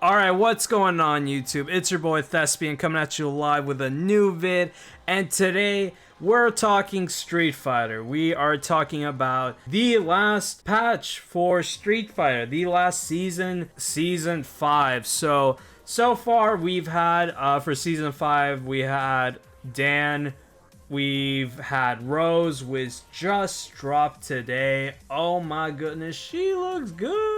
Alright, what's going on YouTube? It's your boy Thespian coming at you live with a new vid, and today we're talking Street Fighter. We are talking about the last patch for Street Fighter, the last season, Season 5. So far we've had, for Season 5, we had Dan, we've had Rose, which just dropped today. Oh my goodness, she looks good.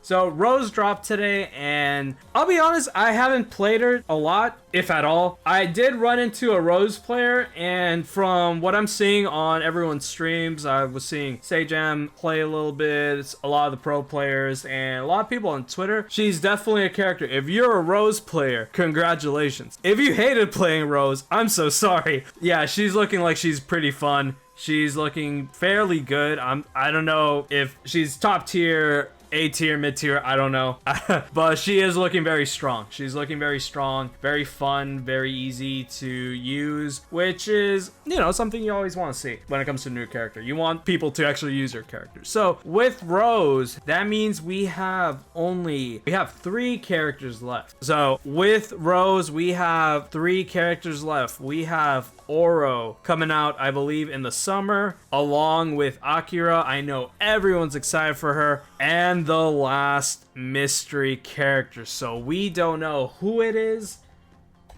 So Rose dropped today, and I'll be honest, I haven't played her a lot, if at all. I did run into a Rose player, and from what I'm seeing on everyone's streams, I was seeing Sajam play a little bit, a lot of the pro players, and a lot of people on Twitter. She's definitely a character. If you're a Rose player, congratulations. If you hated playing Rose, I'm so sorry. Yeah, she's looking like she's pretty fun. She's looking fairly good. I don't know if she's top tier, A tier, mid tier, I don't know. But she is looking very strong. She's looking very strong, very fun, very easy to use, which is, you know, something you always want to see when it comes to a new character. You want people to actually use your character. So with Rose, that means we have 3 characters left. So with Rose, we have 3 characters left. We have Oro coming out, I believe, in the summer, along with Akira. I know everyone's excited for her, and the last mystery character. So we don't know who it is,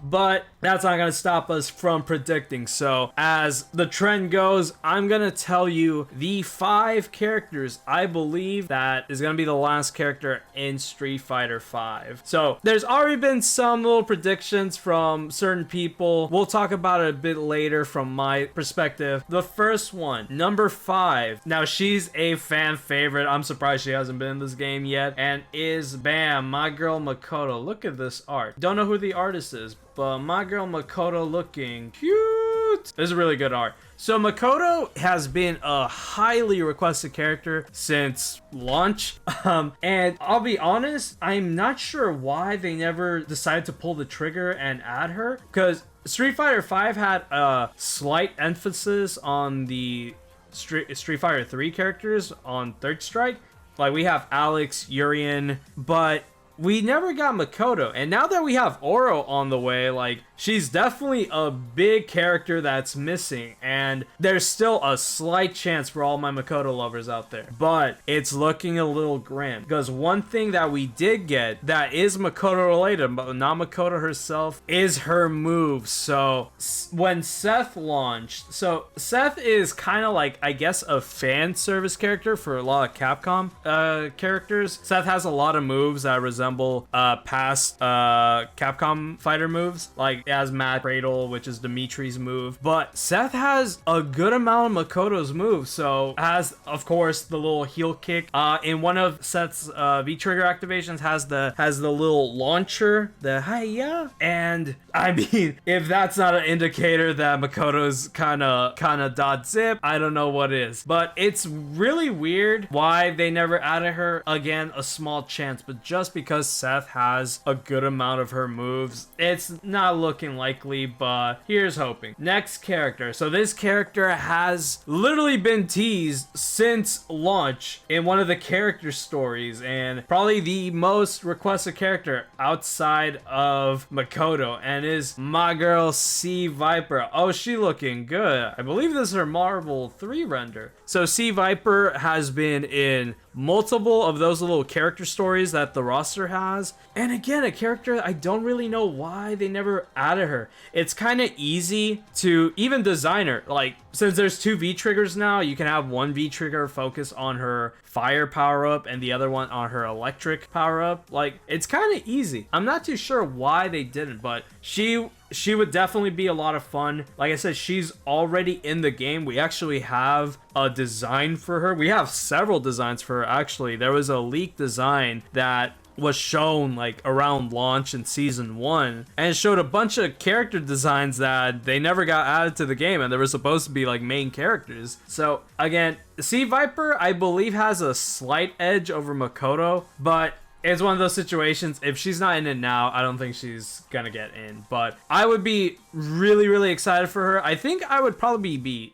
but that's not gonna stop us from predicting. So as the trend goes, I'm gonna tell you the 5 characters I believe that is gonna be the last character in Street Fighter 5. So there's already been some little predictions from certain people. We'll talk about it a bit later from my perspective. The first one, number 5. Now she's a fan favorite. I'm surprised she hasn't been in this game yet, and is Bam, my girl Makoto. Look at this art. Don't know who the artist is, but my girl Makoto looking cute. This is really good art. So Makoto has been a highly requested character since launch. And I'll be honest, I'm not sure why they never decided to pull the trigger and add her, because Street Fighter 5 had a slight emphasis on the Street Fighter 3 characters on Third Strike. Like we have Alex, Urien, but we never got Makoto. And now that we have Oro on the way, like, she's definitely a big character that's missing. And there's still a slight chance for all my Makoto lovers out there. But it's looking a little grim. Because one thing that we did get that is Makoto related, but not Makoto herself, is her moves. So when Seth launched, so Seth is kind of like, I guess, a fan service character for a lot of Capcom characters. Seth has a lot of moves that resemble past Capcom fighter moves. Like it has Mad Cradle, which is Dimitri's move, but Seth has a good amount of Makoto's moves. So has, of course, the little heel kick. In one of Seth's V-trigger activations has the little launcher, the hiya. And I mean, if that's not an indicator that Makoto's kind of dot zip, I don't know what is. But it's really weird why they never added her. Again, a small chance, but just because Seth has a good amount of her moves, it's not looking likely, but here's hoping. Next character. So this character has literally been teased since launch in one of the character stories, and probably the most requested character outside of Makoto, and is my girl C Viper. Oh, she looking good. I believe this is her Marvel 3 render. So C Viper has been in multiple of those little character stories that the roster has, and again, a character I don't really know why they never added her. It's kind of easy to even design her. Like, since there's 2 V triggers now, you can have one V trigger focus on her fire power up and the other one on her electric power up. Like, it's kind of easy. I'm not too sure why they didn't, but she would definitely be a lot of fun. Like I said, she's already in the game. We actually have a design for her. We have several designs for her, actually. There was a leaked design that was shown like around launch in season 1, and it showed a bunch of character designs that they never got added to the game, and they were supposed to be like main characters. So again, C Viper I believe has a slight edge over Makoto, but it's one of those situations. If she's not in it now, I don't think she's gonna get in. But I would be really, really excited for her. I think I would probably be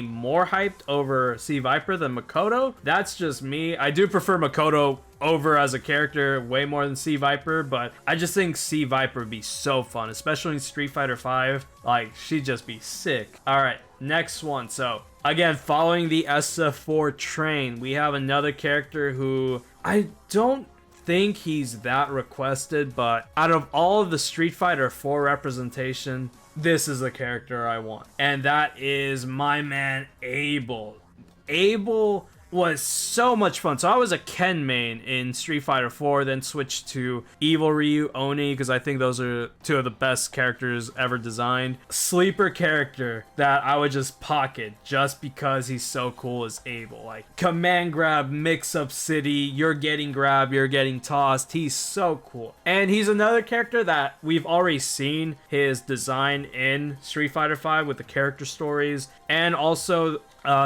more hyped over Sea Viper than Makoto. That's just me. I do prefer Makoto over as a character way more than Sea Viper, but I just think Sea Viper would be so fun, especially in Street Fighter 5. Like, she'd just be sick. All right, next one. So again, following the SF4 train, we have another character who I don't think he's that requested, but out of all of the Street Fighter 4 representation, this is the character I want, and that is my man Abel. Abel was so much fun. So I was a Ken main in Street Fighter 4, then switched to Evil Ryu, Oni, because I think those are two of the best characters ever designed. Sleeper character that I would just pocket just because he's so cool is Abel. Like, command grab, mix up city, you're getting grabbed, you're getting tossed. He's so cool. And he's another character that we've already seen his design in Street Fighter 5 with the character stories, and also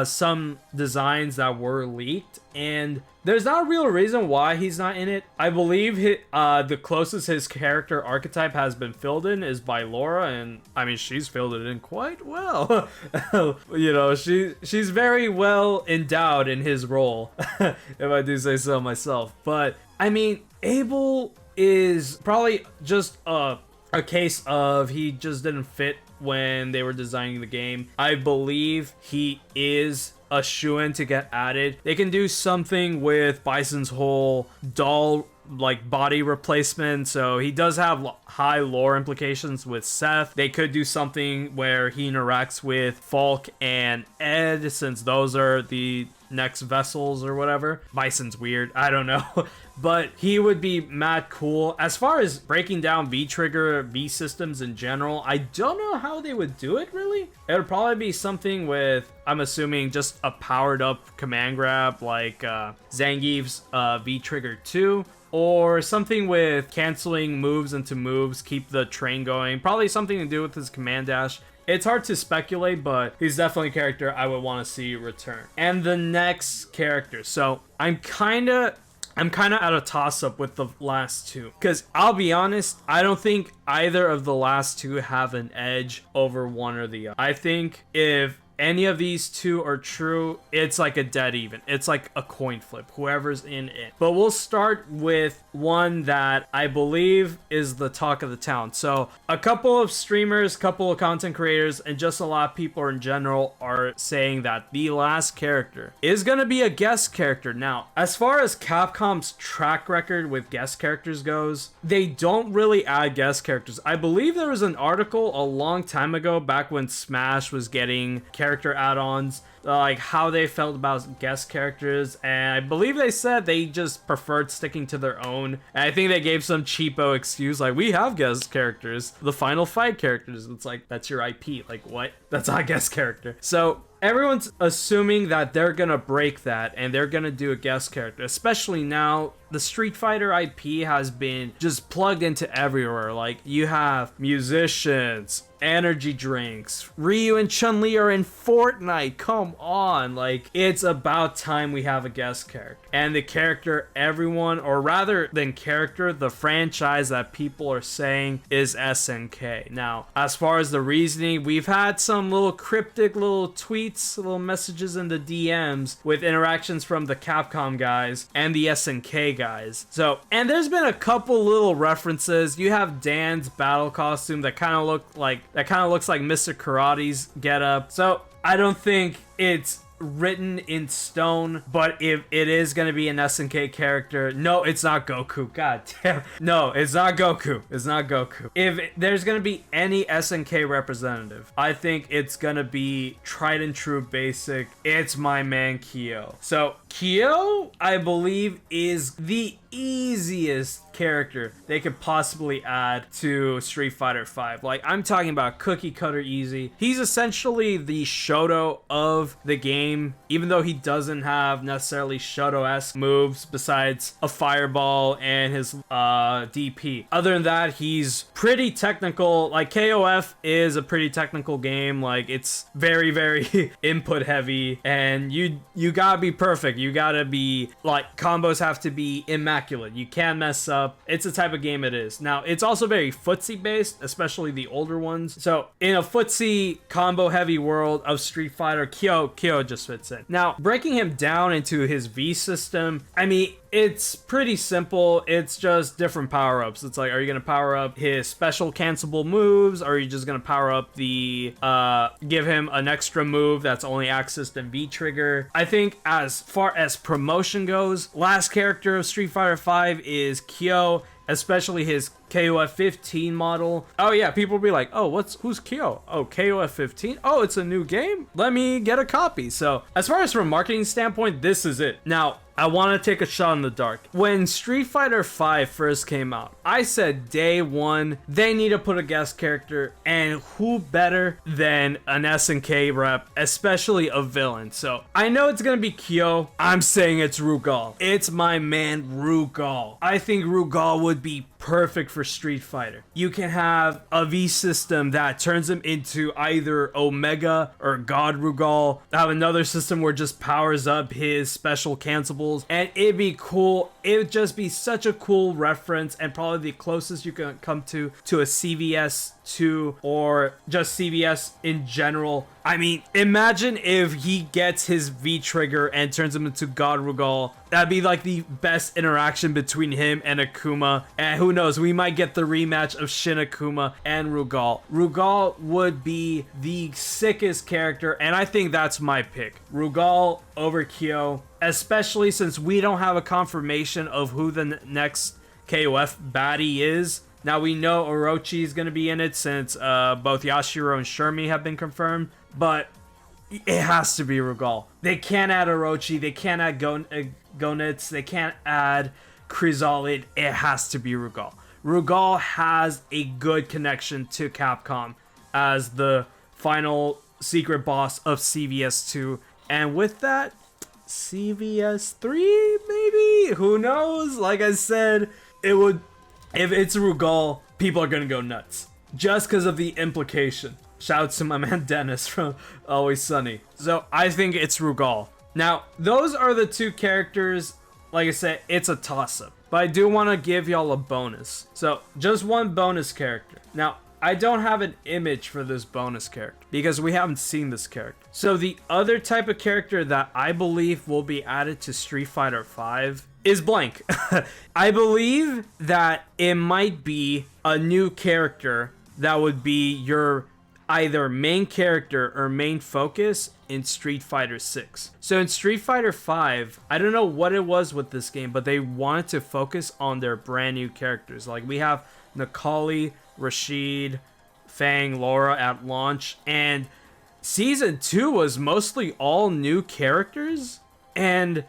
some designs that were leaked, and there's not a real reason why he's not in it. I believe the closest his character archetype has been filled in is by Laura, and I mean, she's filled it in quite well. You know, she's very well endowed in his role, if I do say so myself. But I mean, Abel is probably just a case of he just didn't fit when they were designing the game. I believe he is a shoo-in to get added. They can do something with Bison's whole doll like body replacement, so he does have high lore implications with Seth. They could do something where he interacts with Falk and Ed, since those are the next vessels or whatever. Bison's weird, I don't know. But he would be mad cool. As far as breaking down V-Trigger, V-systems in general, I don't know how they would do it, really. It would probably be something with, I'm assuming, just a powered up command grab like Zangief's V-Trigger 2. Or something with canceling moves into moves, keep the train going. Probably something to do with his command dash. It's hard to speculate, but he's definitely a character I would want to see return. And the next character. So I'm kind of at a toss-up with the last two, because I'll be honest, I don't think either of the last two have an edge over one or the other. I think if any of these two are true, it's like a dead even. It's like a coin flip, whoever's in it. But we'll start with one that I believe is the talk of the town. So a couple of streamers, couple of content creators, and just a lot of people in general are saying that the last character is going to be a guest character. Now, as far as Capcom's track record with guest characters goes, they don't really add guest characters. I believe there was an article a long time ago, back when Smash was getting character add-ons, like how they felt about guest characters, and I believe they said they just preferred sticking to their own. And I think they gave some cheapo excuse like, we have guest characters, the Final Fight characters. It's like, that's your IP. Like, what? That's not a guest character. So everyone's assuming that they're gonna break that and they're gonna do a guest character, especially now the Street Fighter IP has been just plugged into everywhere. Like, you have musicians, energy drinks, Ryu and Chun-Li are in Fortnite. Come on, like, it's about time we have a guest character. And the character everyone, or rather than character, the franchise that people are saying is SNK. Now, as far as the reasoning, we've had some little cryptic little tweets, little messages in the DMs with interactions from the Capcom guys and the SNK guys. So, and there's been a couple little references. You have Dan's battle costume that kind of looks like Mr. Karate's getup. So I don't think it's written in stone, but if it is going to be an SNK character, no, it's not Goku. God damn. No, it's not Goku. It's not Goku. If there's going to be any SNK representative, I think it's going to be tried and true basic. It's my man Kyo. So Kyo, I believe, is the easiest character they could possibly add to Street Fighter 5. Like, I'm talking about cookie cutter easy. He's essentially the Shoto of the game, even though he doesn't have necessarily Shoto-esque moves besides a fireball and his DP. Other than that, he's pretty technical. Like, KOF is a pretty technical game. Like, it's very, very input heavy, and you gotta be perfect. You gotta be, like, combos have to be immaculate. You can't mess up. It's the type of game it is. Now, it's also very footsie based, especially the older ones. So in a footsie combo heavy world of Street Fighter, Kyo just fits in. Now, breaking him down into his V system, I mean, it's pretty simple. It's just different power-ups. It's like, are you gonna power up his special cancelable moves? Or are you just gonna power up the give him an extra move that's only accessed in V trigger? I think as far as promotion goes, last character of Street Fighter V is Kyo, especially his KOF 15 model. Oh yeah, people will be like, oh, who's Kyo? Oh, KOF 15? Oh, it's a new game? Let me get a copy. So as far as from a marketing standpoint, this is it. Now, I want to take a shot in the dark. When Street Fighter V first came out, I said day one, they need to put a guest character, and who better than an SNK rep, especially a villain. So I know it's gonna be Kyo. I'm saying it's Rugal. It's my man Rugal. I think Rugal would be perfect for Street Fighter. You can have a V system that turns him into either Omega or God Rugal. Have another system where it just powers up his special cancellables, and it'd be cool. It would just be such a cool reference, and probably the closest you can come to a CVS 2 or just CVS in general. I mean, imagine if he gets his V trigger and turns him into God Rugal. That'd be like the best interaction between him and Akuma. And who knows, we might get the rematch of Shin Akuma and Rugal. Rugal would be the sickest character, and I think that's my pick. Rugal over Kyo, especially since we don't have a confirmation of who the next KOF baddie is. Now, we know Orochi is going to be in it since both Yashiro and Shermie have been confirmed, but it has to be Rugal. They can't add Orochi, they can't add Gonitz, they can't add Chrysalid. It has to be Rugal. Rugal has a good connection to Capcom as the final secret boss of CVS 2, and with that, CVS 3 maybe? Who knows? Like I said, it would... If it's Rugal, people are gonna go nuts. Just because of the implication. Shout out to my man Dennis from Always Sunny. So, I think it's Rugal. Now, those are the two characters. Like I said, it's a toss-up. But I do want to give y'all a bonus. So, just one bonus character. Now, I don't have an image for this bonus character because we haven't seen this character. So, the other type of character that I believe will be added to Street Fighter V is blank. I believe that it might be a new character that would be your either main character or main focus in Street Fighter 6. So in Street Fighter 5, I don't know what it was with this game, but they wanted to focus on their brand new characters. Like we have Necalli, Rashid, Fang, Laura at launch, and Season 2 was mostly all new characters, and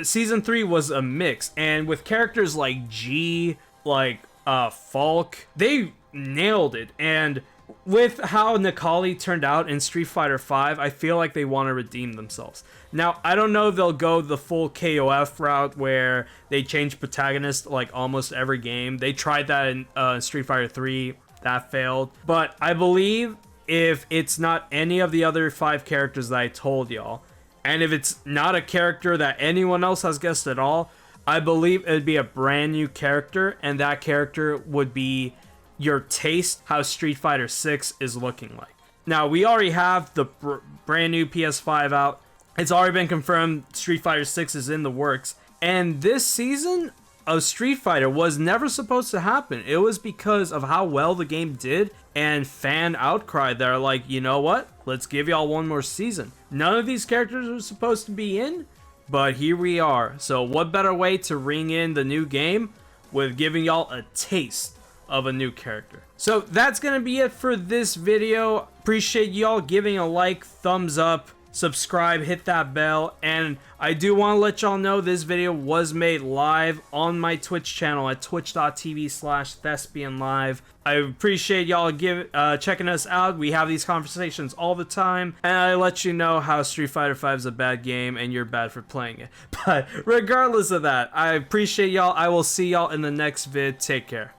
Season 3 was a mix, and with characters like G, like Falk, they nailed it. And with how Necalli turned out in Street Fighter V, I feel like they want to redeem themselves. Now, I don't know if they'll go the full KOF route where they change protagonist like almost every game. They tried that in Street Fighter 3, that failed. But I believe if it's not any of the other 5 characters that I told y'all, and if it's not a character that anyone else has guessed at all, I believe it would be a brand new character, and that character would be your taste how Street Fighter 6 is looking like. Now, we already have the brand new PS5 out. It's already been confirmed Street Fighter 6 is in the works. And this season of Street Fighter was never supposed to happen. It was because of how well the game did and fan outcry. They're like, you know what? Let's give y'all one more season. None of these characters are supposed to be in, but here we are. So what better way to ring in the new game with giving y'all a taste of a new character. So that's gonna be it for this video. Appreciate y'all giving a like, thumbs up, subscribe, hit that bell, and I do want to let y'all know this video was made live on my Twitch channel at twitch.tv/thespianlive. I appreciate y'all checking us out. We have these conversations all the time, and I let you know how Street Fighter V is a bad game and you're bad for playing it. But regardless of that, I appreciate y'all. I will see y'all in the next vid. Take care.